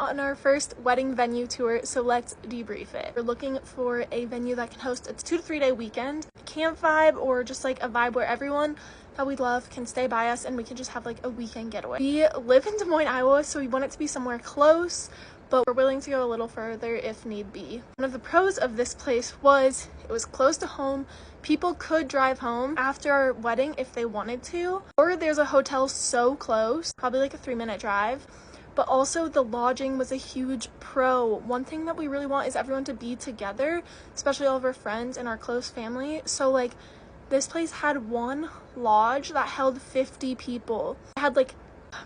on our first wedding venue tour, so let's debrief it. We're looking for a venue that can host a 2 to 3 day weekend, camp vibe, or just like a vibe where everyone that we love can stay by us and we can just have like a weekend getaway. We live in Des Moines, Iowa, so we want it to be somewhere close, but we're willing to go a little further if need be. One of the pros of this place was it was close to home. People could drive home after our wedding if they wanted to, or there's a hotel so close, probably like a 3-minute drive. But also the lodging was a huge pro. One thing that we really want is everyone to be together, especially all of our friends and our close family. So like this place had one lodge that held 50 people. It had like,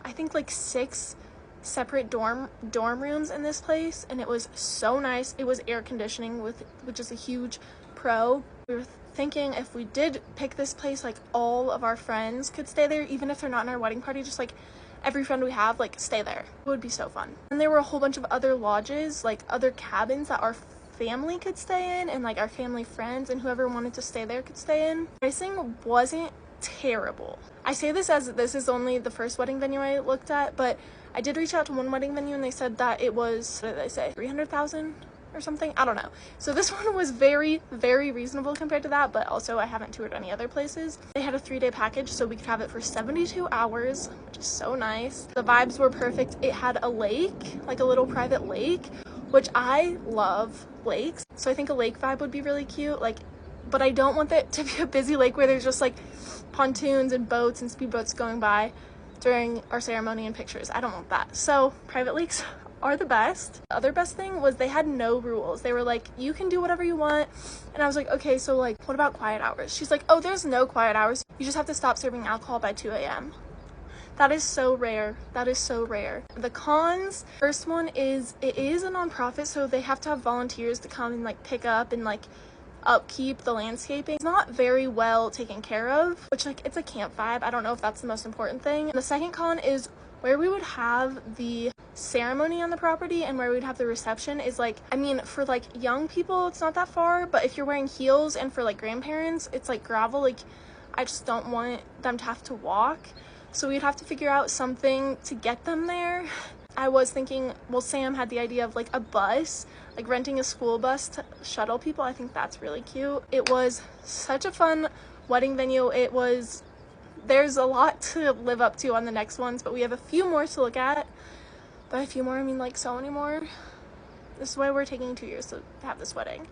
I think like 6 separate dorm rooms in this place, and it was so nice. It was air conditioning, which is a huge pro. We were thinking if we did pick this place, like all of our friends could stay there, even if they're not in our wedding party, just like every friend we have, like, stay there. It would be so fun. And there were a whole bunch of other lodges, like other cabins that our family could stay in, and like our family friends and whoever wanted to stay there could stay in. Pricing wasn't terrible. I say this as this is only the first wedding venue I looked at, but I did reach out to one wedding venue and they said that it was, what did they say, 300,000 or something? I don't know. So this one was very, very reasonable compared to that, but also I haven't toured any other places. They had a 3-day package, so we could have it for 72 hours, which is so nice. The vibes were perfect. It had a lake, like a little private lake, which I love lakes. So I think a lake vibe would be really cute. Like, but I don't want it to be a busy lake where there's just like pontoons and boats and speedboats going by during our ceremony and pictures. I don't want that. So private lakes are the best. The other best thing was they had no rules. They were like, you can do whatever you want. And I was like, okay, so like, what about quiet hours? She's like, oh, there's no quiet hours. You just have to stop serving alcohol by 2 a.m. That is so rare. That is so rare. The cons, first one is it is a nonprofit, so they have to have volunteers to come and like pick up and like upkeep the landscaping. It's not very well taken care of, which like it's a camp vibe. I don't know if that's the most important thing. And the second con is where we would have the ceremony on the property and where we'd have the reception is like, I mean, for like young people it's not that far, but if you're wearing heels and for like grandparents it's like gravel. Like I just don't want them to have to walk, so we'd have to figure out something to get them there. I was thinking, well, Sam had the idea of like a bus, like renting a school bus to shuttle people. I think that's really cute. It was such a fun wedding venue. There's a lot to live up to on the next ones, but we have a few more to look at. By a few more, I mean like so many more. This is why we're taking 2 years to have this wedding.